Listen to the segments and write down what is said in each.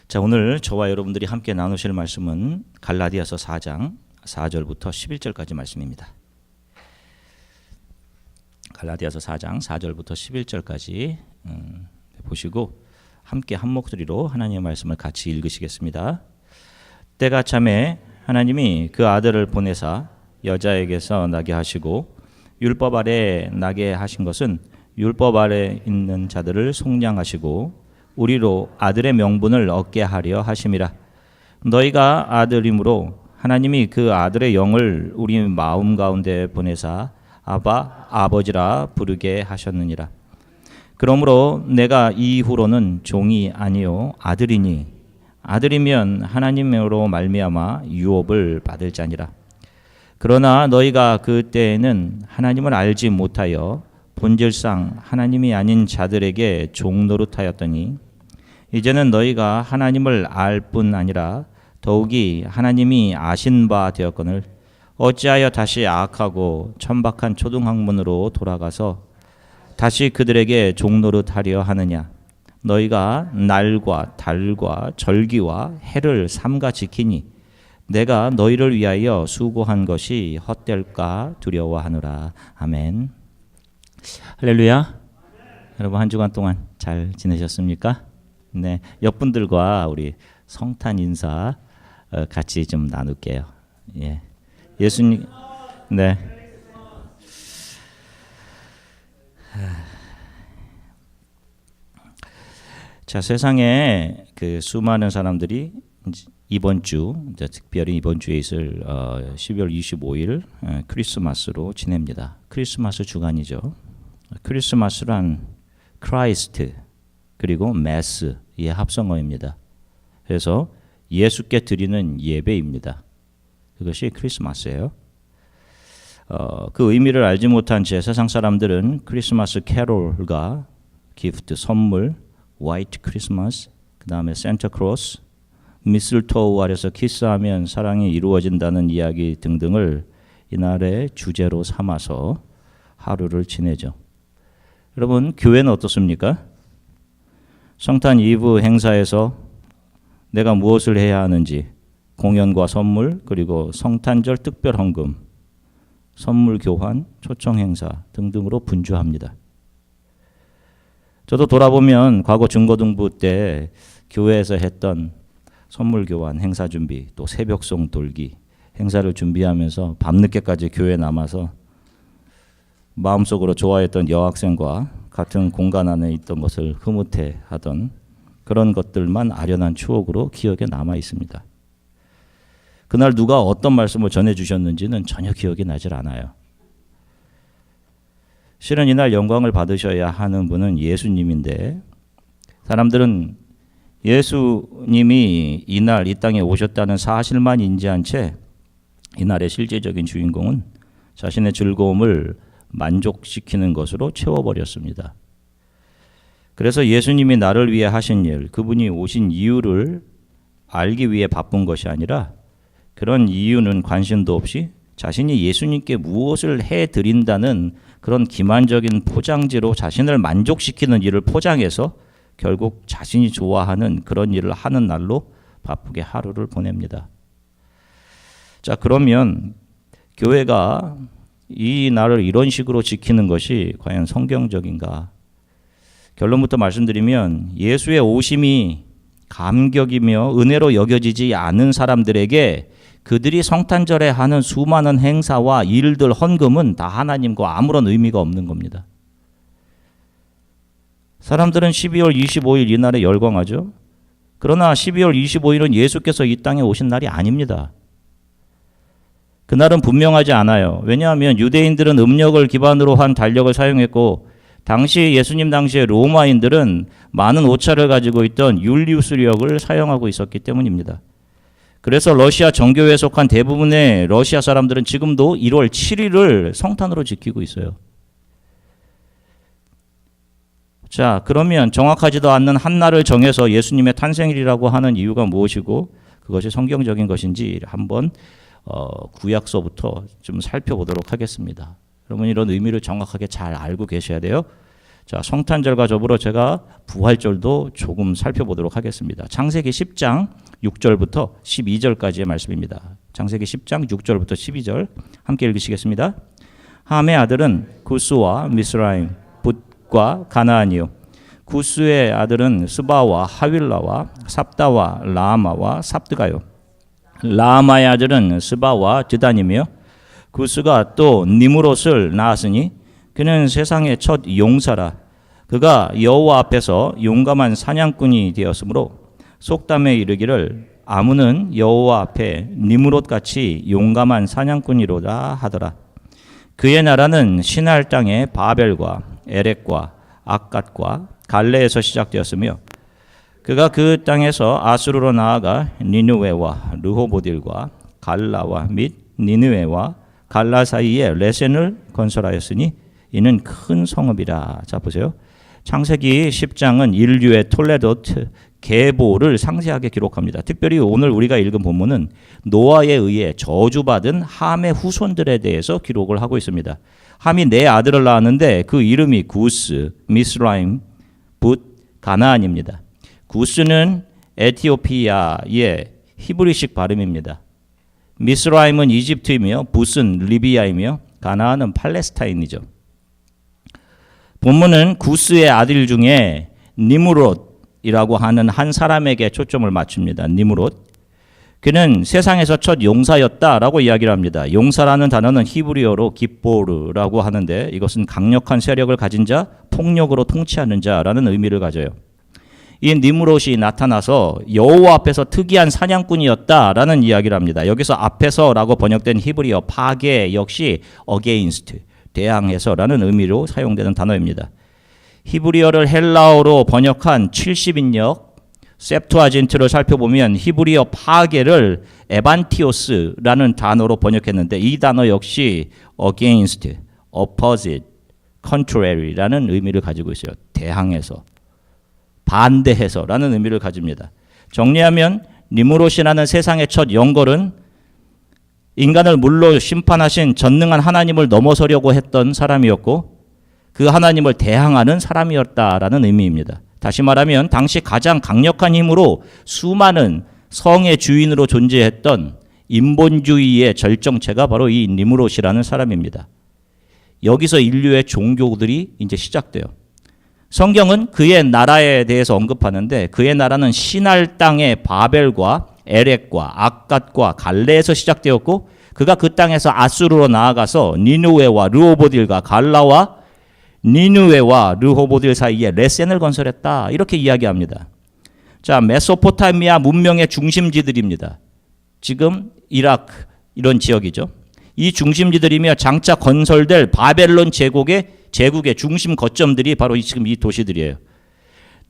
자, 오늘 저와 여러분들이 함께 나누실 말씀은 갈라디아서 4장 4절부터 11절까지 말씀입니다. 갈라디아서 4장 4절부터 11절까지 보시고 함께 한 목소리로 하나님의 말씀을 같이 읽으시겠습니다. 때가 참에 하나님이 그 아들을 보내사 여자에게서 나게 하시고 율법 아래 나게 하신 것은 율법 아래 있는 자들을 속량하시고 우리로 아들의 명분을 얻게 하려 하심이라. 너희가 아들이므로 하나님이 그 아들의 영을 우리 마음 가운데 보내사 아바 아버지라 부르게 하셨느니라. 그러므로 내가 이후로는 종이 아니요 아들이니 아들이면 하나님으로 말미암아 유업을 받을 자니라. 그러나 너희가 그때에는 하나님을 알지 못하여 본질상 하나님이 아닌 자들에게 종노릇하였더니 이제는 너희가 하나님을 알 뿐 아니라 더욱이 하나님이 아신 바 되었거늘 어찌하여 다시 악하고 천박한 초등학문으로 돌아가서 다시 그들에게 종노릇하려 하느냐. 너희가 날과 달과 절기와 해를 삼가 지키니 내가 너희를 위하여 수고한 것이 헛될까 두려워하노라. 아멘. 할렐루야. 여러분 한 주간 동안 잘 지내셨습니까? 네, 옆분들과 우리 성탄 인사 같이 좀 나눌게요. 예, 예수님, 네. 자, 세상에 그 수많은 사람들이 이번 주, 특별히 이번 주에 있을 12월 25일 크리스마스로 지냅니다. 크리스마스 주간이죠. 크리스마스란 크라이스트 그리고 매스의 합성어입니다. 그래서 예수께 드리는 예배입니다. 그것이 크리스마스예요. 그 의미를 알지 못한 제 세상 사람들은 크리스마스 캐롤과 기프트, 선물, 화이트 크리스마스, 그 다음에 산타크로스, 미슬토우 아래서 키스하면 사랑이 이루어진다는 이야기 등등을 이날의 주제로 삼아서 하루를 지내죠. 여러분, 교회는 어떻습니까? 성탄 이브 행사에서 내가 무엇을 해야 하는지 공연과 선물 그리고 성탄절 특별 헌금, 선물 교환, 초청 행사 등등으로 분주합니다. 저도 돌아보면 과거 중고등부 때 교회에서 했던 선물 교환, 행사 준비, 또 새벽송 돌기 행사를 준비하면서 밤늦게까지 교회에 남아서 마음속으로 좋아했던 여학생과 같은 공간 안에 있던 것을 흐뭇해 하던 그런 것들만 아련한 추억으로 기억에 남아 있습니다. 그날 누가 어떤 말씀을 전해주셨는지는 전혀 기억이 나질 않아요. 실은 이날 영광을 받으셔야 하는 분은 예수님인데 사람들은 예수님이 이날 이 땅에 오셨다는 사실만 인지한 채 이날의 실제적인 주인공은 자신의 즐거움을 만족시키는 것으로 채워버렸습니다. 그래서 예수님이 나를 위해 하신 일, 그분이 오신 이유를 알기 위해 바쁜 것이 아니라 그런 이유는 관심도 없이 자신이 예수님께 무엇을 해드린다는 그런 기만적인 포장지로 자신을 만족시키는 일을 포장해서 결국 자신이 좋아하는 그런 일을 하는 날로 바쁘게 하루를 보냅니다. 자, 그러면 교회가 이 날을 이런 식으로 지키는 것이 과연 성경적인가? 결론부터 말씀드리면 예수의 오심이 감격이며 은혜로 여겨지지 않은 사람들에게 그들이 성탄절에 하는 수많은 행사와 일들, 헌금은 다 하나님과 아무런 의미가 없는 겁니다. 사람들은 12월 25일 이날에 열광하죠. 그러나 12월 25일은 예수께서 이 땅에 오신 날이 아닙니다. 그날은 분명하지 않아요. 왜냐하면 유대인들은 음력을 기반으로 한 달력을 사용했고 당시 예수님 당시에 로마인들은 많은 오차를 가지고 있던 율리우스력을 사용하고 있었기 때문입니다. 그래서 러시아 정교회에 속한 대부분의 러시아 사람들은 지금도 1월 7일을 성탄으로 지키고 있어요. 자, 그러면 정확하지도 않는 한 날을 정해서 예수님의 탄생일이라고 하는 이유가 무엇이고 그것이 성경적인 것인지 한번 구약서부터 좀 살펴보도록 하겠습니다. 여러분 이런 의미를 정확하게 잘 알고 계셔야 돼요. 자, 성탄절과 더불어 제가 부활절도 조금 살펴보도록 하겠습니다. 창세기 10장 6절부터 12절까지의 말씀입니다. 창세기 10장 6절부터 12절 함께 읽으시겠습니다. 함의 아들은 구스와 미스라임, 붓과 가나안이요. 구스의 아들은 스바와 하윌라와 삽다와 라마와 삽드가요. 라마의 아들은 스바와 드다님이요. 구스가 또 니므롯을 낳았으니 그는 세상의 첫 용사라. 그가 여호와 앞에서 용감한 사냥꾼이 되었으므로 속담에 이르기를 아무는 여호와 앞에 니므롯같이 용감한 사냥꾼이로다 하더라. 그의 나라는 시날 땅의 바벨과 에렉과 악갓과 갈레에서 시작되었으며 그가 그 땅에서 아수르로 나아가 니느웨와 르호보딜과 갈라와 및 니느웨와 갈라 사이에 레센을 건설하였으니 이는 큰 성읍이라. 자 보세요. 창세기 10장은 인류의 톨레도트 계보를 상세하게 기록합니다. 특별히 오늘 우리가 읽은 본문은 노아에 의해 저주받은 함의 후손들에 대해서 기록을 하고 있습니다. 함이 네 아들을 낳았는데 그 이름이 구스, 미스라임, 붓, 가나안입니다. 구스는 에티오피아의 히브리식 발음입니다. 미스라임은 이집트이며 붓은 리비아이며 가나안은 팔레스타인이죠. 본문은 구스의 아들 중에 니므롯이라고 하는 한 사람에게 초점을 맞춥니다. 니므롯. 그는 세상에서 첫 용사였다라고 이야기를 합니다. 용사라는 단어는 히브리어로 깁보르라고 하는데 이것은 강력한 세력을 가진 자, 폭력으로 통치하는 자라는 의미를 가져요. 이 니므롯이 나타나서 여호와 앞에서 특이한 사냥꾼이었다라는 이야기를 합니다. 여기서 앞에서라고 번역된 히브리어 파게 역시 against, 대항해서라는 의미로 사용되는 단어입니다. 히브리어를 헬라어로 번역한 70인역 셉투아진트를 살펴보면 히브리어 파게를 에반티오스라는 단어로 번역했는데 이 단어 역시 against, opposite, contrary라는 의미를 가지고 있어요. 대항해서, 반대해서라는 의미를 가집니다. 정리하면 니므롯이라는 세상의 첫 영걸은 인간을 물로 심판하신 전능한 하나님을 넘어서려고 했던 사람이었고 그 하나님을 대항하는 사람이었다라는 의미입니다. 다시 말하면 당시 가장 강력한 힘으로 수많은 성의 주인으로 존재했던 인본주의의 절정체가 바로 이 니므롯이라는 사람입니다. 여기서 인류의 종교들이 이제 시작돼요. 성경은 그의 나라에 대해서 언급하는데 그의 나라는 시날 땅의 바벨과 에렉과 악갓과 갈레에서 시작되었고 그가 그 땅에서 아수르로 나아가서 니느웨와 르호보딜과 갈라와 니느웨와 르호보딜 사이에 레센을 건설했다. 이렇게 이야기합니다. 자, 메소포타미아 문명의 중심지들입니다. 지금 이라크 이런 지역이죠. 이 중심지들이며 장차 건설될 바벨론 제국의 중심 거점들이 바로 지금 이 도시들이에요.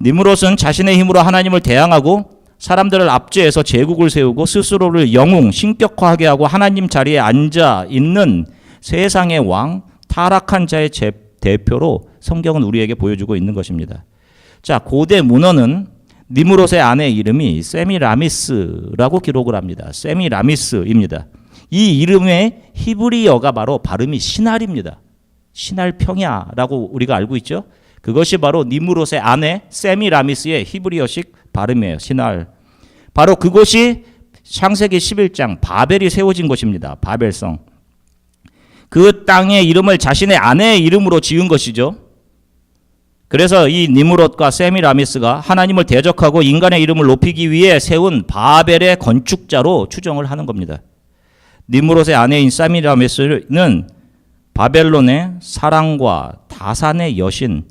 니므롯은 자신의 힘으로 하나님을 대항하고 사람들을 압제해서 제국을 세우고 스스로를 영웅, 신격화하게 하고 하나님 자리에 앉아 있는 세상의 왕, 타락한 자의 대표로 성경은 우리에게 보여주고 있는 것입니다. 자, 고대 문헌은 니므롯의 아내 이름이 세미라미스라고 기록을 합니다. 세미라미스입니다. 이 이름의 히브리어가 바로 발음이 시날입니다. 시날 평야라고 우리가 알고 있죠. 그것이 바로 니므롯의 아내 세미라미스의 히브리어식 발음이에요. 시날. 바로 그곳이 창세기 11장 바벨이 세워진 곳입니다. 바벨성. 그 땅의 이름을 자신의 아내의 이름으로 지은 것이죠. 그래서 이 니므롯과 세미라미스가 하나님을 대적하고 인간의 이름을 높이기 위해 세운 바벨의 건축자로 추정을 하는 겁니다. 니므롯의 아내인 세미라미스는 바벨론의 사랑과 다산의 여신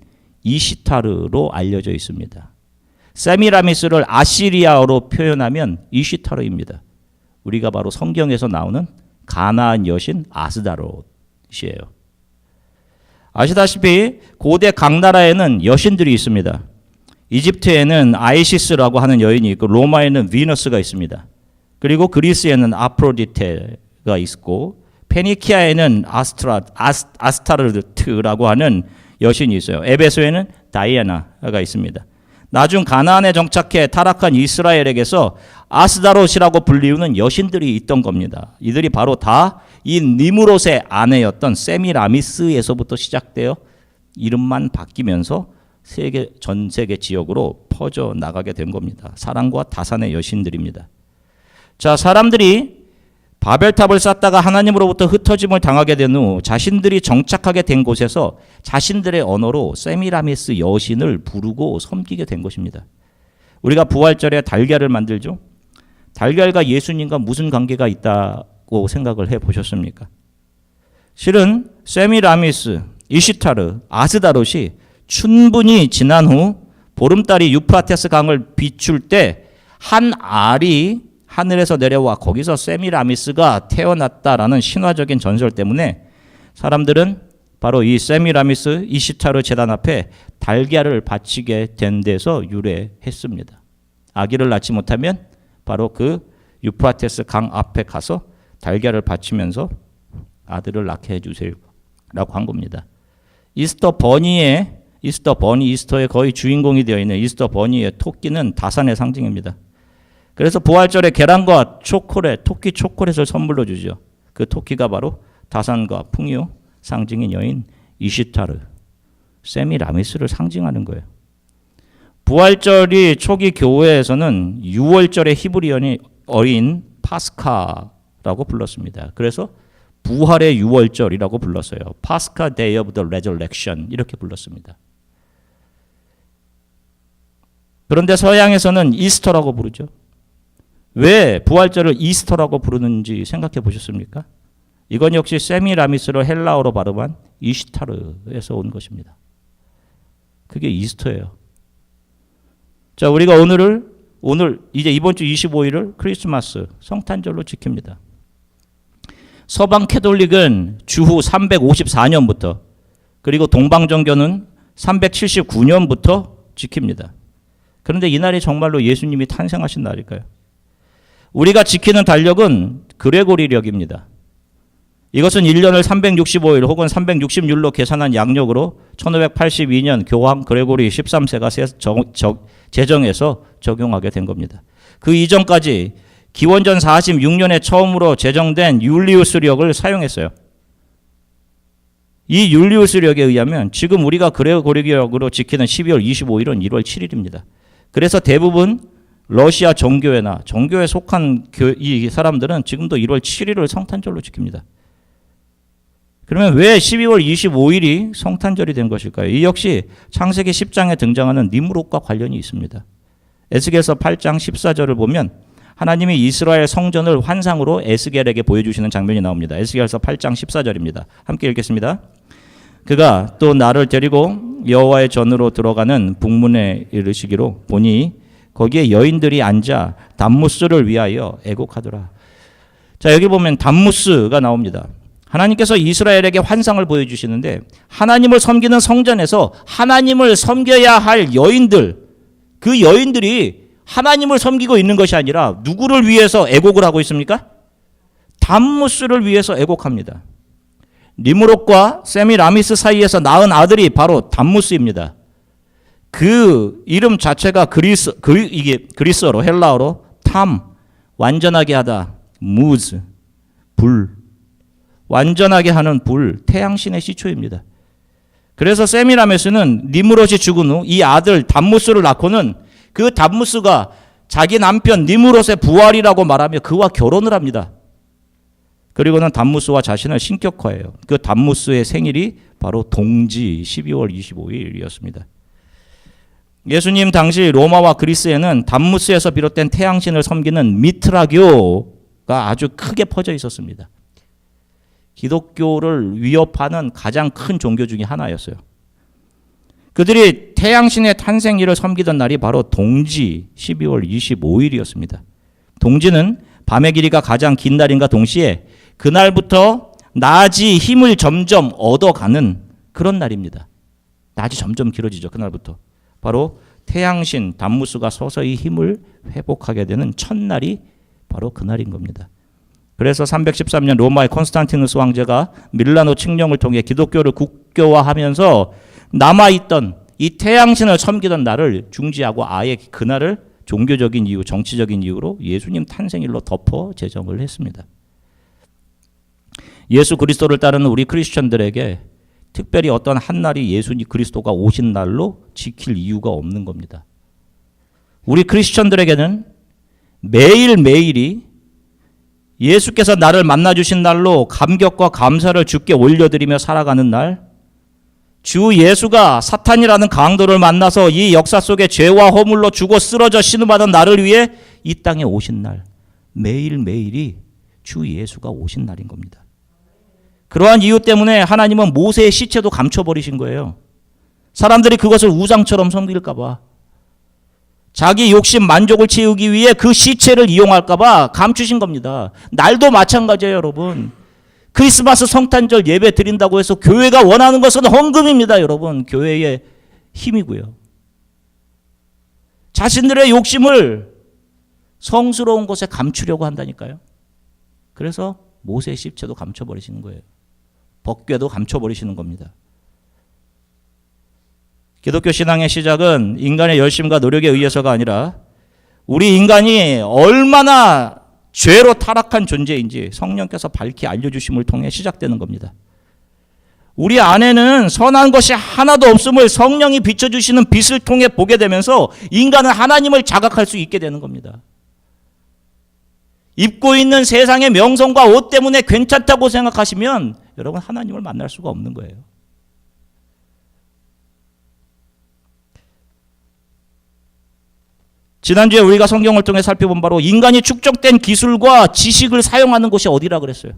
이시타르로 알려져 있습니다. 세미라미스를 아시리아어로 표현하면 이시타르입니다. 우리가 바로 성경에서 나오는 가나안 여신 아스다롯이에요. 아시다시피 고대 각 나라에는 여신들이 있습니다. 이집트에는 아이시스라고 하는 여인이 있고 로마에는 비너스가 있습니다. 그리고 그리스에는 아프로디테가 있고 페니키아에는 아스타르트라고 하는 여신이 있어요. 에베소에는 다이애나가 있습니다. 나중 가나안에 정착해 타락한 이스라엘에게서 아스다롯이라고 불리우는 여신들이 있던 겁니다. 이들이 바로 다 이 니므롯의 아내였던 세미라미스에서부터 시작되어 이름만 바뀌면서 전 세계 지역으로 퍼져 나가게 된 겁니다. 사랑과 다산의 여신들입니다. 자, 사람들이 바벨탑을 쌓다가 하나님으로부터 흩어짐을 당하게 된 후 자신들이 정착하게 된 곳에서 자신들의 언어로 세미라미스 여신을 부르고 섬기게 된 것입니다. 우리가 부활절에 달걀을 만들죠. 달걀과 예수님과 무슨 관계가 있다고 생각을 해보셨습니까? 실은 세미라미스, 이시타르, 아스다롯이 춘분이 지난 후 보름달이 유프라테스 강을 비출 때 한 알이 하늘에서 내려와 거기서 세미라미스가 태어났다라는 신화적인 전설 때문에 사람들은 바로 이 세미라미스 이시타르 제단 앞에 달걀을 바치게 된 데서 유래했습니다. 아기를 낳지 못하면 바로 그 유프라테스 강 앞에 가서 달걀을 바치면서 아들을 낳게 해주세요 라고 한 겁니다. 이스터의 거의 주인공이 되어 있는 이스터 버니의 토끼는 다산의 상징입니다. 그래서 부활절에 계란과 초콜릿, 토끼 초콜릿을 선물로 주죠. 그 토끼가 바로 다산과 풍요 상징인 여인 이시타르, 세미라미스를 상징하는 거예요. 부활절이 초기 교회에서는 6월절의 히브리어인 어린 파스카라고 불렀습니다. 그래서 부활의 6월절이라고 불렀어요. 파스카 데이 오브 더 레저렉션 이렇게 불렀습니다. 그런데 서양에서는 이스터라고 부르죠. 왜 부활절을 이스터라고 부르는지 생각해 보셨습니까? 이건 역시 세미라미스를 헬라어로 발음한 이시타르에서 온 것입니다. 그게 이스터예요. 자, 우리가 오늘 이제 이번 주 25일을 크리스마스 성탄절로 지킵니다. 서방 캐톨릭은 주후 354년부터 그리고 동방정교는 379년부터 지킵니다. 그런데 이날이 정말로 예수님이 탄생하신 날일까요? 우리가 지키는 달력은 그레고리력입니다. 이것은 1년을 365일 혹은 360일로 계산한 양력으로 1582년 교황 그레고리 13세가 제정해서 적용하게 된 겁니다. 그 이전까지 기원전 46년에 처음으로 제정된 율리우스력을 사용했어요. 이 율리우스력에 의하면 지금 우리가 그레고리력으로 지키는 12월 25일은 1월 7일입니다. 그래서 대부분 러시아 정교회나 정교회에 속한 이 사람들은 지금도 1월 7일을 성탄절로 지킵니다. 그러면 왜 12월 25일이 성탄절이 된 것일까요? 이 역시 창세기 10장에 등장하는 니므롯과 관련이 있습니다. 에스겔서 8장 14절을 보면 하나님이 이스라엘 성전을 환상으로 에스겔에게 보여주시는 장면이 나옵니다. 에스겔서 8장 14절입니다. 함께 읽겠습니다. 그가 또 나를 데리고 여호와의 전으로 들어가는 북문에 이르시기로 보니 거기에 여인들이 앉아 담무스를 위하여 애곡하더라. 자, 여기 보면 담무스가 나옵니다. 하나님께서 이스라엘에게 환상을 보여주시는데 하나님을 섬기는 성전에서 하나님을 섬겨야 할 여인들, 그 여인들이 하나님을 섬기고 있는 것이 아니라 누구를 위해서 애곡을 하고 있습니까? 담무스를 위해서 애곡합니다. 니므롯과 세미라미스 사이에서 낳은 아들이 바로 담무스입니다. 그 이름 자체가 이게 그리스어로 헬라어로 탐, 완전하게 하다, 무즈, 불, 완전하게 하는 불, 태양신의 시초입니다. 그래서 세미라미스는 니므롯이 죽은 후 이 아들 담무스를 낳고는 그 담무스가 자기 남편 니므롯의 부활이라고 말하며 그와 결혼을 합니다. 그리고는 담무스와 자신을 신격화해요. 그 담무스의 생일이 바로 동지 12월 25일이었습니다. 예수님 당시 로마와 그리스에는 담무스에서 비롯된 태양신을 섬기는 미트라교가 아주 크게 퍼져 있었습니다. 기독교를 위협하는 가장 큰 종교 중에 하나였어요. 그들이 태양신의 탄생일을 섬기던 날이 바로 동지 12월 25일이었습니다. 동지는 밤의 길이가 가장 긴 날인가 동시에 그날부터 낮이 힘을 점점 얻어가는 그런 날입니다. 낮이 점점 길어지죠. 그날부터. 바로 태양신 담무스가 서서히 힘을 회복하게 되는 첫날이 바로 그날인 겁니다. 그래서 313년 로마의 콘스탄티누스 황제가 밀라노 칙령을 통해 기독교를 국교화하면서 남아있던 이 태양신을 섬기던 날을 중지하고 아예 그날을 종교적인 이유, 정치적인 이유로 예수님 탄생일로 덮어 제정을 했습니다. 예수 그리스도를 따르는 우리 크리스천들에게 특별히 어떤 한 날이 예수님 그리스도가 오신 날로 지킬 이유가 없는 겁니다. 우리 크리스천들에게는 매일매일이 예수께서 나를 만나주신 날로 감격과 감사를 주께 올려드리며 살아가는 날, 주 예수가 사탄이라는 강도를 만나서 이 역사 속에 죄와 허물로 죽어 쓰러져 신음하던 나를 위해 이 땅에 오신 날, 매일매일이 주 예수가 오신 날인 겁니다. 그러한 이유 때문에 하나님은 모세의 시체도 감춰버리신 거예요. 사람들이 그것을 우상처럼 섬길까 봐, 자기 욕심 만족을 채우기 위해 그 시체를 이용할까 봐 감추신 겁니다. 날도 마찬가지예요, 여러분. 크리스마스 성탄절 예배 드린다고 해서 교회가 원하는 것은 헌금입니다, 여러분. 교회의 힘이고요. 자신들의 욕심을 성스러운 곳에 감추려고 한다니까요. 그래서 모세의 시체도 감춰버리시는 거예요. 법궤도 감춰버리시는 겁니다. 기독교 신앙의 시작은 인간의 열심과 노력에 의해서가 아니라 우리 인간이 얼마나 죄로 타락한 존재인지 성령께서 밝히 알려주심을 통해 시작되는 겁니다. 우리 안에는 선한 것이 하나도 없음을 성령이 비춰주시는 빛을 통해 보게 되면서 인간은 하나님을 자각할 수 있게 되는 겁니다. 입고 있는 세상의 명성과 옷 때문에 괜찮다고 생각하시면 여러분 하나님을 만날 수가 없는 거예요. 지난주에 우리가 성경을 통해 살펴본 바로 인간이 축적된 기술과 지식을 사용하는 곳이 어디라 그랬어요?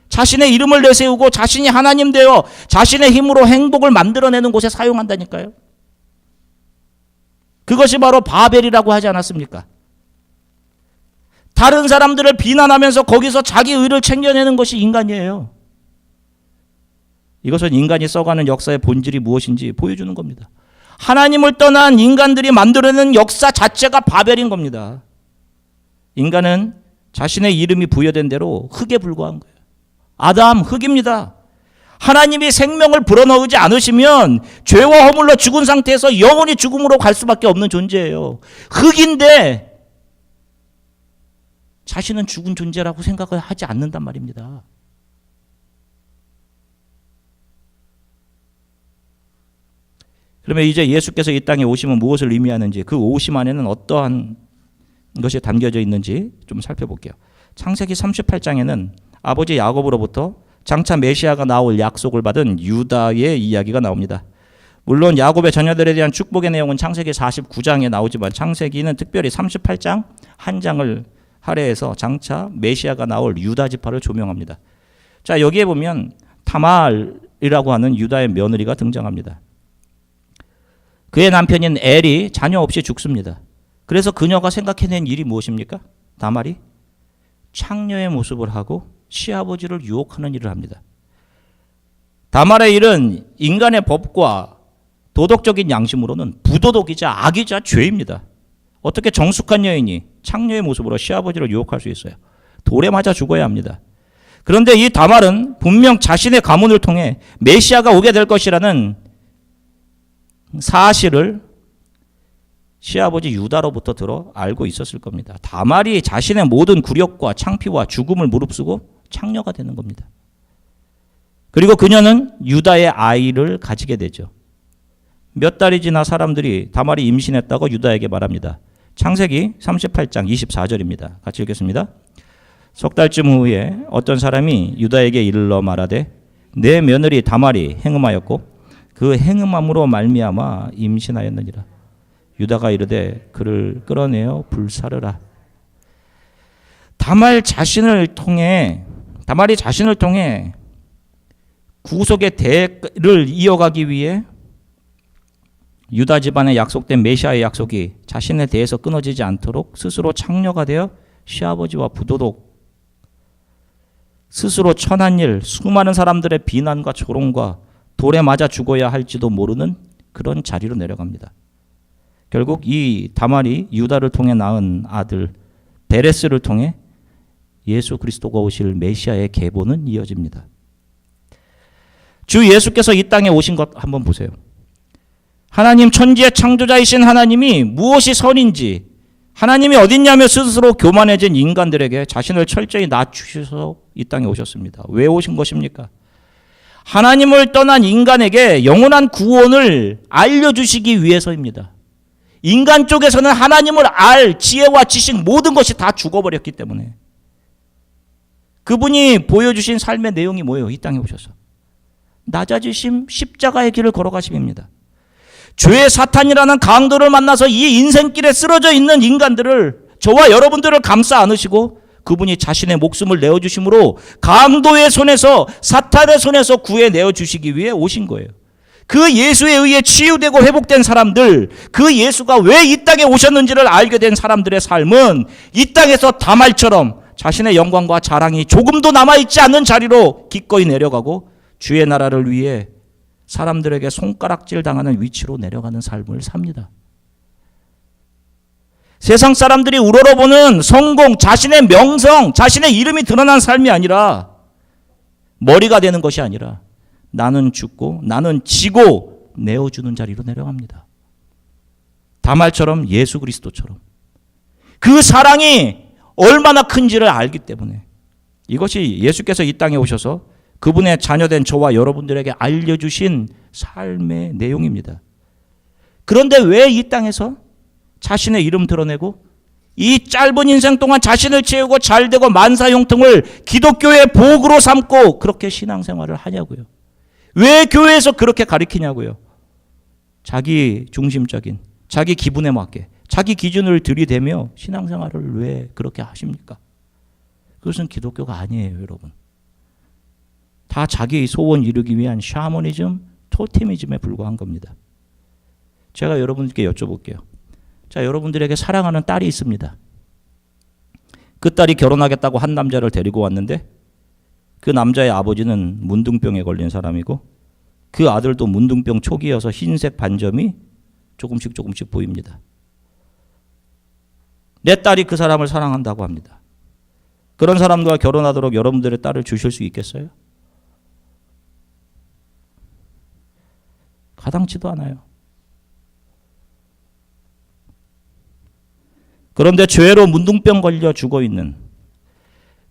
자신의 이름을 내세우고 자신이 하나님 되어 자신의 힘으로 행복을 만들어내는 곳에 사용한다니까요. 그것이 바로 바벨이라고 하지 않았습니까? 다른 사람들을 비난하면서 거기서 자기 의를 챙겨내는 것이 인간이에요. 이것은 인간이 써가는 역사의 본질이 무엇인지 보여주는 겁니다. 하나님을 떠난 인간들이 만들어내는 역사 자체가 바벨인 겁니다. 인간은 자신의 이름이 부여된 대로 흙에 불과한 거예요. 아담, 흙입니다. 하나님이 생명을 불어넣지 않으시면 죄와 허물로 죽은 상태에서 영원히 죽음으로 갈 수밖에 없는 존재예요. 흙인데 자신은 죽은 존재라고 생각을 하지 않는단 말입니다. 그러면 이제 예수께서 이 땅에 오심은 무엇을 의미하는지, 그 오심 안에는 어떠한 것이 담겨져 있는지 좀 살펴볼게요. 창세기 38장에는 아버지 야곱으로부터 장차 메시아가 나올 약속을 받은 유다의 이야기가 나옵니다. 물론 야곱의 자녀들에 대한 축복의 내용은 창세기 49장에 나오지만 창세기는 특별히 38장 한 장을 할애해서 장차 메시아가 나올 유다 지파를 조명합니다. 자, 여기에 보면 다말이라고 하는 유다의 며느리가 등장합니다. 그의 남편인 엘이 자녀 없이 죽습니다. 그래서 그녀가 생각해낸 일이 무엇입니까? 다말이 창녀의 모습을 하고 시아버지를 유혹하는 일을 합니다. 다말의 일은 인간의 법과 도덕적인 양심으로는 부도덕이자 악이자 죄입니다. 어떻게 정숙한 여인이 창녀의 모습으로 시아버지를 유혹할 수 있어요? 돌에 맞아 죽어야 합니다. 그런데 이 다말은 분명 자신의 가문을 통해 메시아가 오게 될 것이라는 사실을 시아버지 유다로부터 들어 알고 있었을 겁니다. 다말이 자신의 모든 굴욕과 창피와 죽음을 무릅쓰고 창녀가 되는 겁니다. 그리고 그녀는 유다의 아이를 가지게 되죠. 몇 달이 지나 사람들이 다말이 임신했다고 유다에게 말합니다. 창세기 38장 24절입니다. 같이 읽겠습니다. 석 달쯤 후에 어떤 사람이 유다에게 이르러 말하되 내 며느리 다말이 행음하였고 그 행음함으로 말미암아 임신하였느니라. 유다가 이르되 그를 끌어내어 불사르라. 다말이 자신을 통해 구속의 대를 이어가기 위해 유다 집안에 약속된 메시아의 약속이 자신에 대해서 끊어지지 않도록 스스로 창녀가 되어 시아버지와 부도덕, 스스로 천한 일, 수많은 사람들의 비난과 조롱과 돌에 맞아 죽어야 할지도 모르는 그런 자리로 내려갑니다. 결국 이 다말이 유다를 통해 낳은 아들 베레스를 통해 예수 그리스도가 오실 메시아의 계보는 이어집니다. 주 예수께서 이 땅에 오신 것 한번 보세요. 하나님 천지의 창조자이신 하나님이 무엇이 선인지, 하나님이 어딨냐며 스스로 교만해진 인간들에게 자신을 철저히 낮추셔서 이 땅에 오셨습니다. 왜 오신 것입니까? 하나님을 떠난 인간에게 영원한 구원을 알려주시기 위해서입니다. 인간 쪽에서는 하나님을 알 지혜와 지식 모든 것이 다 죽어버렸기 때문에 그분이 보여주신 삶의 내용이 뭐예요? 이 땅에 오셔서 낮아지심, 십자가의 길을 걸어가심입니다. 죄의 사탄이라는 강도를 만나서 이 인생길에 쓰러져 있는 인간들을, 저와 여러분들을 감싸 안으시고 그분이 자신의 목숨을 내어주심으로 강도의 손에서, 사탄의 손에서 구해내어 주시기 위해 오신 거예요. 그 예수에 의해 치유되고 회복된 사람들, 그 예수가 왜 이 땅에 오셨는지를 알게 된 사람들의 삶은 이 땅에서 다말처럼 자신의 영광과 자랑이 조금도 남아있지 않는 자리로 기꺼이 내려가고 주의 나라를 위해 사람들에게 손가락질 당하는 위치로 내려가는 삶을 삽니다. 세상 사람들이 우러러보는 성공, 자신의 명성, 자신의 이름이 드러난 삶이 아니라, 머리가 되는 것이 아니라 나는 죽고 나는 지고 내어주는 자리로 내려갑니다. 다말처럼, 예수 그리스도처럼 그 사랑이 얼마나 큰지를 알기 때문에 이것이 예수께서 이 땅에 오셔서 그분의 자녀된 저와 여러분들에게 알려주신 삶의 내용입니다. 그런데 왜 이 땅에서 자신의 이름 드러내고 이 짧은 인생 동안 자신을 채우고 잘되고 만사형통을 기독교의 복으로 삼고 그렇게 신앙생활을 하냐고요. 왜 교회에서 그렇게 가르치냐고요. 자기 중심적인, 자기 기분에 맞게, 자기 기준을 들이대며 신앙생활을 왜 그렇게 하십니까? 그것은 기독교가 아니에요, 여러분. 다 자기 소원 이루기 위한 샤머니즘, 토테미즘에 불과한 겁니다. 제가 여러분들께 여쭤볼게요. 자, 여러분들에게 사랑하는 딸이 있습니다. 그 딸이 결혼하겠다고 한 남자를 데리고 왔는데 그 남자의 아버지는 문둥병에 걸린 사람이고 그 아들도 문둥병 초기여서 흰색 반점이 조금씩 보입니다. 내 딸이 그 사람을 사랑한다고 합니다. 그런 사람과 결혼하도록 여러분들의 딸을 주실 수 있겠어요? 가당치도 않아요. 그런데 죄로 문둥병 걸려 죽어 있는,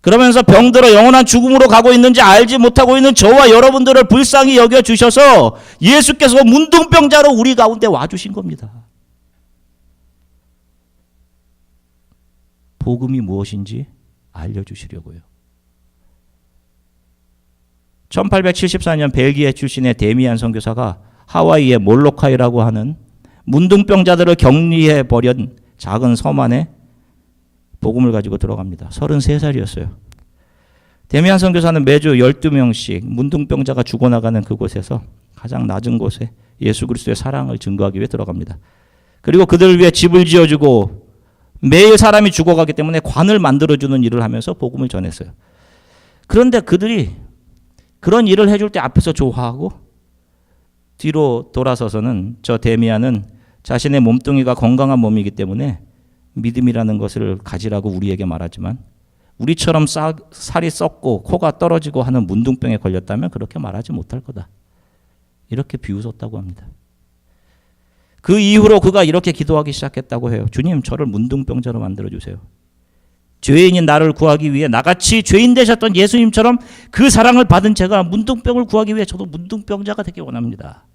그러면서 병들어 영원한 죽음으로 가고 있는지 알지 못하고 있는 저와 여러분들을 불쌍히 여겨주셔서 예수께서 문둥병자로 우리 가운데 와주신 겁니다. 복음이 무엇인지 알려주시려고요. 1874년 벨기에 출신의 데미안 선교사가 하와이의 몰로카이라고 하는 문둥병자들을 격리해 버린 작은 섬 안에 복음을 가지고 들어갑니다. 33살이었어요. 데미안 선교사는 매주 12명씩 문둥병자가 죽어나가는 그곳에서 가장 낮은 곳에 예수 그리스도의 사랑을 증거하기 위해 들어갑니다. 그리고 그들을 위해 집을 지어주고 매일 사람이 죽어가기 때문에 관을 만들어주는 일을 하면서 복음을 전했어요. 그런데 그들이 그런 일을 해줄 때 앞에서 좋아하고 뒤로 돌아서서는 저 데미안은 자신의 몸뚱이가 건강한 몸이기 때문에 믿음이라는 것을 가지라고 우리에게 말하지만 우리처럼 살이 썩고 코가 떨어지고 하는 문둥병에 걸렸다면 그렇게 말하지 못할 거다. 이렇게 비웃었다고 합니다. 그 이후로 그가 이렇게 기도하기 시작했다고 해요. 주님, 저를 문둥병자로 만들어주세요. 죄인인 나를 구하기 위해 나같이 죄인 되셨던 예수님처럼 그 사랑을 받은 제가 문둥병을 구하기 위해 저도 문둥병자가 되기 원합니다.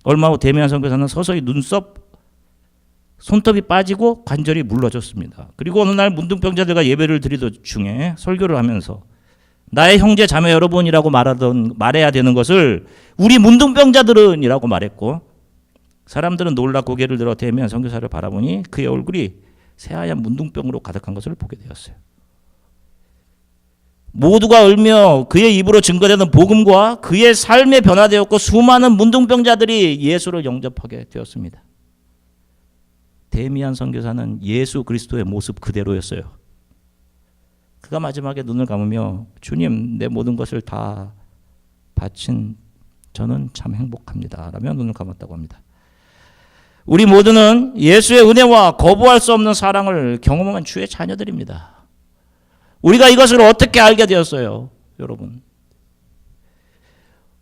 얼마 후 데미안 선교사는 서서히 눈썹, 손톱이 빠지고 관절이 물러졌습니다. 그리고 어느 날 문둥병자들과 예배를 드리던 중에 설교를 하면서 나의 형제 자매 여러분이라고 말해야 되는 것을 우리 문둥병자들은 이라고 말했고, 사람들은 놀라 고개를 들어 데미안 선교사를 바라보니 그의 얼굴이 새하얀 문둥병으로 가득한 것을 보게 되었어요. 모두가 울며 그의 입으로 증거되는 복음과 그의 삶에 변화되었고 수많은 문둥병자들이 예수를 영접하게 되었습니다. 데미안 선교사는 예수 그리스도의 모습 그대로였어요. 그가 마지막에 눈을 감으며 주님, 내 모든 것을 다 바친 저는 참 행복합니다 라며 눈을 감았다고 합니다. 우리 모두는 예수의 은혜와 거부할 수 없는 사랑을 경험한 주의 자녀들입니다. 우리가 이것을 어떻게 알게 되었어요, 여러분?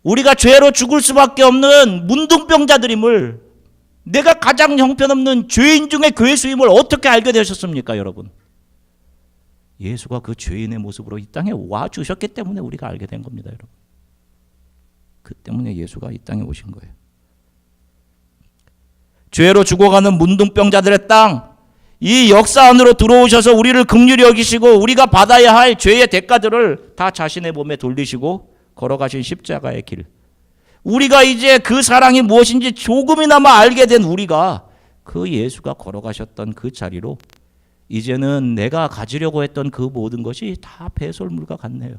우리가 죄로 죽을 수밖에 없는 문둥병자들임을, 내가 가장 형편없는 죄인 중에 괴수임을 어떻게 알게 되셨습니까, 여러분? 예수가 그 죄인의 모습으로 이 땅에 와 주셨기 때문에 우리가 알게 된 겁니다, 여러분. 그 때문에 예수가 이 땅에 오신 거예요. 죄로 죽어가는 문둥병자들의 땅, 이 역사 안으로 들어오셔서 우리를 긍휼히 여기시고 우리가 받아야 할 죄의 대가들을 다 자신의 몸에 돌리시고 걸어가신 십자가의 길. 우리가 이제 그 사랑이 무엇인지 조금이나마 알게 된 우리가 그 예수가 걸어가셨던 그 자리로 이제는 내가 가지려고 했던 그 모든 것이 다 배설물과 같네요.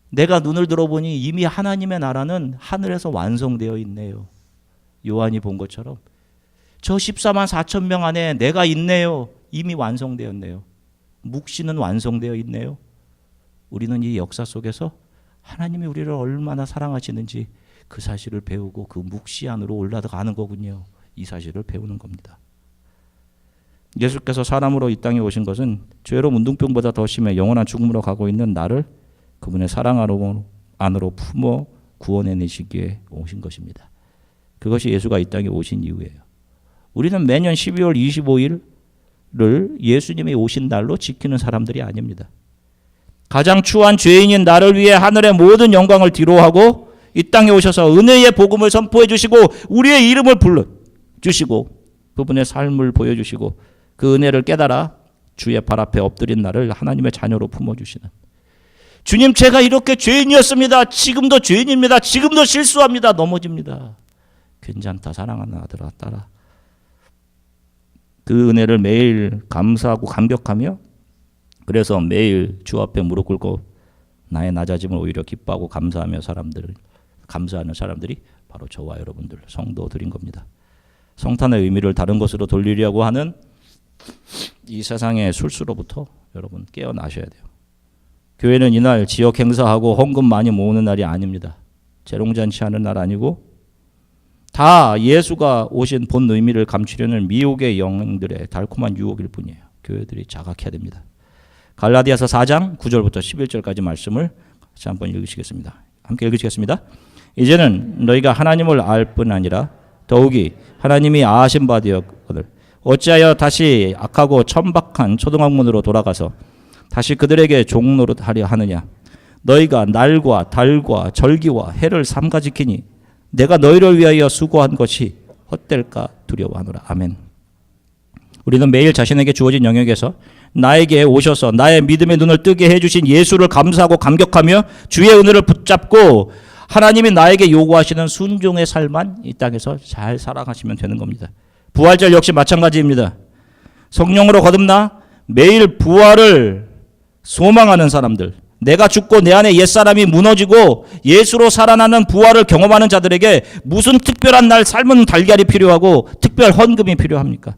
내가 눈을 들어보니 이미 하나님의 나라는 하늘에서 완성되어 있네요. 요한이 본 것처럼 저 14만 4천 명 안에 내가 있네요. 이미 완성되었네요. 묵시는 완성되어 있네요. 우리는 이 역사 속에서 하나님이 우리를 얼마나 사랑하시는지 그 사실을 배우고 그 묵시 안으로 올라가는 거군요. 이 사실을 배우는 겁니다. 예수께서 사람으로 이 땅에 오신 것은 죄로 문둥병보다 더 심해 영원한 죽음으로 가고 있는 나를 그분의 사랑 안으로 품어 구원해내시기에 오신 것입니다. 그것이 예수가 이 땅에 오신 이유예요. 우리는 매년 12월 25일을 예수님이 오신 날로 지키는 사람들이 아닙니다. 가장 추한 죄인인 나를 위해 하늘의 모든 영광을 뒤로하고 이 땅에 오셔서 은혜의 복음을 선포해 주시고 우리의 이름을 불러주시고 그분의 삶을 보여주시고 그 은혜를 깨달아 주의 발 앞에 엎드린 나를 하나님의 자녀로 품어주시는, 주님 제가 이렇게 죄인이었습니다. 지금도 죄인입니다. 지금도 실수합니다. 넘어집니다. 괜찮다. 사랑하는 아들아 딸아. 그 은혜를 매일 감사하고 감격하며 그래서 매일 주 앞에 무릎 꿇고 나의 낮아짐을 오히려 기뻐하고 감사하는 사람들이 바로 저와 여러분들 성도들인 겁니다. 성탄의 의미를 다른 것으로 돌리려고 하는 이 세상의 술수로부터 여러분 깨어나셔야 돼요. 교회는 이날 지역 행사하고 헌금 많이 모으는 날이 아닙니다. 재롱잔치 하는 날 아니고 다 예수가 오신 본 의미를 감추려는 미혹의 영들의 달콤한 유혹일 뿐이에요. 교회들이 자각해야 됩니다. 갈라디아서 4장 9절부터 11절까지 말씀을 같이 한번 읽으시겠습니다. 함께 읽으시겠습니다. 이제는 너희가 하나님을 알 뿐 아니라 더욱이 하나님이 아신 바 되었거늘 어찌하여 다시 악하고 천박한 초등학문으로 돌아가서 다시 그들에게 종노릇하려 하느냐. 너희가 날과 달과 절기와 해를 삼가 지키니 내가 너희를 위하여 수고한 것이 헛될까 두려워하노라. 아멘. 우리는 매일 자신에게 주어진 영역에서 나에게 오셔서 나의 믿음의 눈을 뜨게 해주신 예수를 감사하고 감격하며 주의 은혜를 붙잡고 하나님이 나에게 요구하시는 순종의 삶만 이 땅에서 잘 살아가시면 되는 겁니다. 부활절 역시 마찬가지입니다. 성령으로 거듭나 매일 부활을 소망하는 사람들, 내가 죽고 내 안에 옛사람이 무너지고 예수로 살아나는 부활을 경험하는 자들에게 무슨 특별한 날 삶은 달걀이 필요하고 특별 헌금이 필요합니까?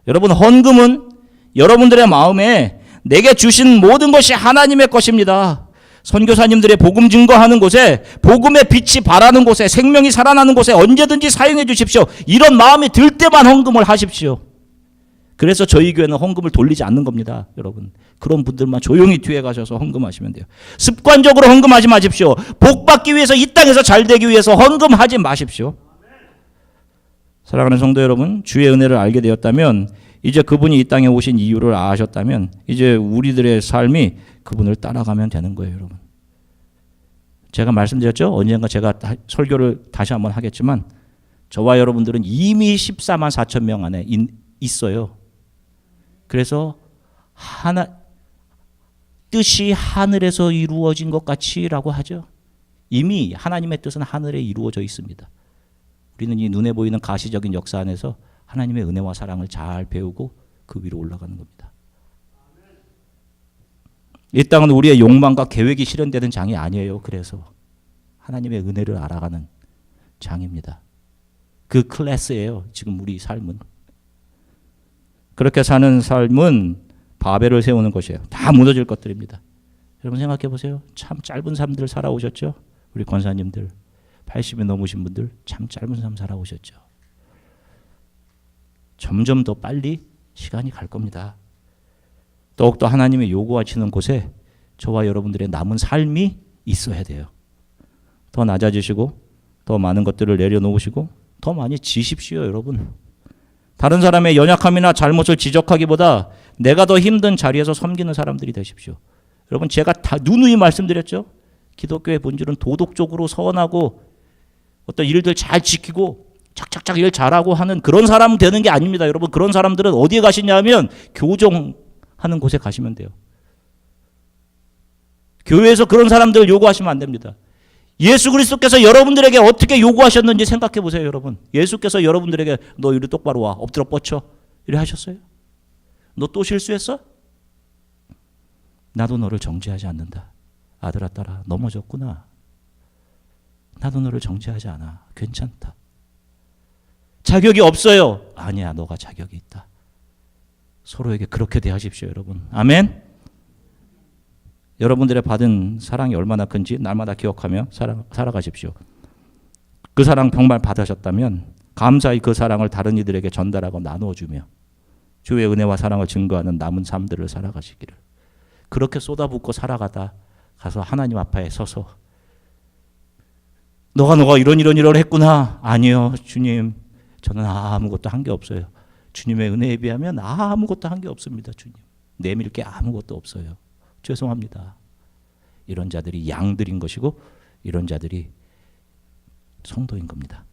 여러분, 헌금은 여러분들의 마음에 내게 주신 모든 것이 하나님의 것입니다. 선교사님들의 복음 증거하는 곳에, 복음의 빛이 발하는 곳에, 생명이 살아나는 곳에 언제든지 사용해 주십시오. 이런 마음이 들 때만 헌금을 하십시오. 그래서 저희 교회는 헌금을 돌리지 않는 겁니다. 여러분, 그런 분들만 조용히 뒤에 가셔서 헌금하시면 돼요. 습관적으로 헌금하지 마십시오. 복 받기 위해서, 이 땅에서 잘 되기 위해서 헌금하지 마십시오. 사랑하는 성도 여러분, 주의 은혜를 알게 되었다면, 이제 그분이 이 땅에 오신 이유를 아셨다면 이제 우리들의 삶이 그분을 따라가면 되는 거예요. 여러분, 제가 말씀드렸죠. 언젠가 제가 설교를 다시 한번 하겠지만 저와 여러분들은 이미 14만 4천 명 안에 있어요. 그래서 뜻이 하늘에서 이루어진 것 같이라고 하죠. 이미 하나님의 뜻은 하늘에 이루어져 있습니다. 우리는 이 눈에 보이는 가시적인 역사 안에서 하나님의 은혜와 사랑을 잘 배우고 그 위로 올라가는 겁니다. 이 땅은 우리의 욕망과 계획이 실현되는 장이 아니에요. 그래서 하나님의 은혜를 알아가는 장입니다. 그 클래스예요. 지금 우리 삶은. 그렇게 사는 삶은 바벨을 세우는 것이에요. 다 무너질 것들입니다. 여러분 생각해 보세요. 참 짧은 삶들 살아오셨죠? 우리 권사님들 80이 넘으신 분들 참 짧은 삶 살아오셨죠. 점점 더 빨리 시간이 갈 겁니다. 더욱더 하나님의 요구하시는 곳에 저와 여러분들의 남은 삶이 있어야 돼요. 더 낮아지시고 더 많은 것들을 내려놓으시고 더 많이 지십시오. 여러분, 다른 사람의 연약함이나 잘못을 지적하기보다 내가 더 힘든 자리에서 섬기는 사람들이 되십시오. 여러분, 제가 다 누누이 말씀드렸죠. 기독교의 본질은 도덕적으로 선하고 어떤 일들 잘 지키고 착착착 일 잘하고 하는 그런 사람 되는 게 아닙니다. 여러분, 그런 사람들은 어디에 가시냐면 교정하는 곳에 가시면 돼요. 교회에서 그런 사람들 요구하시면 안 됩니다. 예수 그리스도께서 여러분들에게 어떻게 요구하셨는지 생각해 보세요, 여러분. 예수께서 여러분들에게 너 이리 똑바로 와, 엎드려 뻗쳐, 이래 하셨어요? 너 또 실수했어? 나도 너를 정죄하지 않는다. 아들아 딸아, 넘어졌구나. 나도 너를 정죄하지 않아. 괜찮다. 자격이 없어요. 아니야, 너가 자격이 있다. 서로에게 그렇게 대하십시오, 여러분. 아멘. 여러분들의 받은 사랑이 얼마나 큰지 날마다 기억하며 살아가십시오. 그 사랑 정말 받으셨다면 감사히 그 사랑을 다른 이들에게 전달하고 나누어주며 주의 은혜와 사랑을 증거하는 남은 삶들을 살아가시기를. 그렇게 쏟아붓고 살아가다 가서 하나님 앞에 서서 너가 이런 했구나. 아니요, 주님, 저는 아무것도 한 게 없어요. 주님의 은혜에 비하면 아무것도 한 게 없습니다. 주님, 내밀 게 아무것도 없어요. 죄송합니다. 이런 자들이 양들인 것이고 이런 자들이 성도인 겁니다.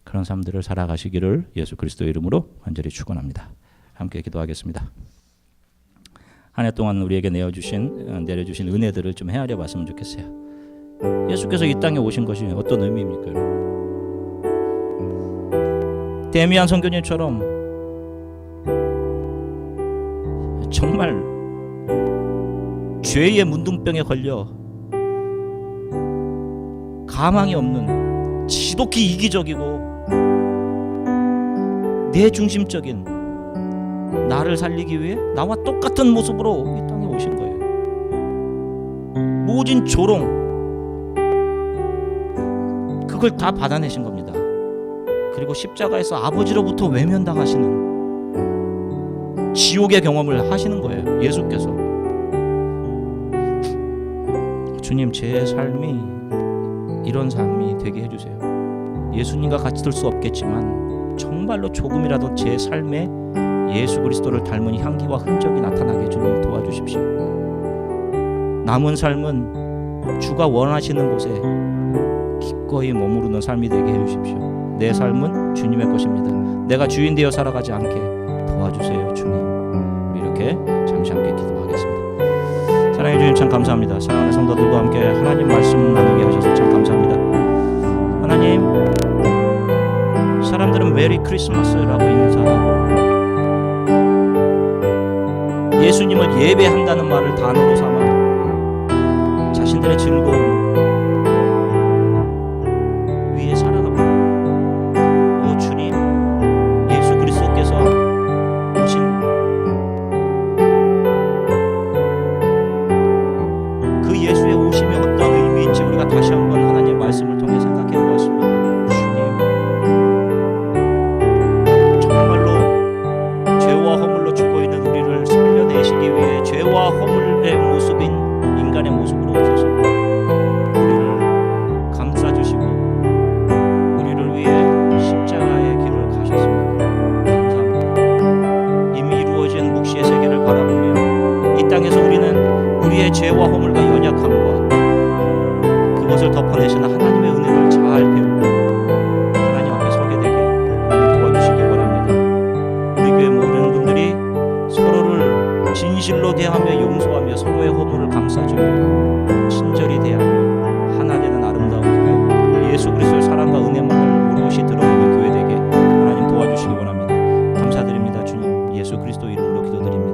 그런 삶들을 살아가시기를 예수 그리스도의 이름으로 간절히 축원합니다. 함께 기도하겠습니다. 한 해 동안 우리에게 내려주신 은혜들을 좀 헤아려 봤으면 좋겠어요. 예수께서 이 땅에 오신 것이 어떤 의미입니까? 데미안 선교님처럼 정말 죄의 문둥병에 걸려 가망이 없는 지독히 이기적이고 내 중심적인 나를 살리기 위해 나와 똑같은 모습으로 이 땅에 오신 거예요. 모진 조롱 그걸 다 받아내신 겁니다. 그리고 십자가에서 아버지로부터 외면당하시는 지옥의 경험을 하시는 거예요. 예수께서. 주님, 제 삶이 이런 삶이 되게 해주세요. 예수님과 같이 될 수 없겠지만 정말로 조금이라도 제 삶에 예수 그리스도를 닮은 향기와 흔적이 나타나게 주님 도와주십시오. 남은 삶은 주가 원하시는 곳에 기꺼이 머무르는 삶이 되게 해주십시오. 내 삶은 주님의 것입니다. 내가 주인 되어 살아가지 않게 도와주세요, 주님. 우리 이렇게 잠시 함께 기도하겠습니다. 사랑해 주님, 참 감사합니다. 사랑하는 성도들과 함께 하나님 말씀 나누게 하셔서 참 감사합니다. 하나님, 사람들은 메리 크리스마스라고 인사하고 예수님을 예배한다는 말을 단어로 삼아 자신들의 즐거움 위에 살아갑니다. 오 주님, 예수 그리스도께서 오신 그 예수의 오심이 어떤 의미인지 우리가 다시 한번 하나님의 말씀을 통해 생각해 보았습니다. 주님, 정말로 죄와 허물로 죽어 있는 우리를 살려내시기 위해 죄와 허물의 모습인 인간의 모습으로 오셔서 우리를 감싸주시고 우리를 위해 십자가의 길을 가셨습니다. 감사합니다. 이미 이루어진 묵시의 세계를 바라보며 이 땅에서 우리는 우리의 죄와 허물과 연약함과 그것을 덮어내시는 하나님의 은혜를 잘 배우고 하나님 앞에 서게 되게 도와주시기 바랍니다. 우리 교회 모든 분들이 서로를 진실로 대하며 용서하며 서로의 허물을 감싸주며 친절히 대하며 하나 되는 아름다운 교회, 예수 그리스도의 사랑과 은혜만을 오롯이 드러내는 교회 되게 하나님 도와주시기 원합니다. 감사드립니다. 주님, 예수 그리스도 이름으로 기도드립니다.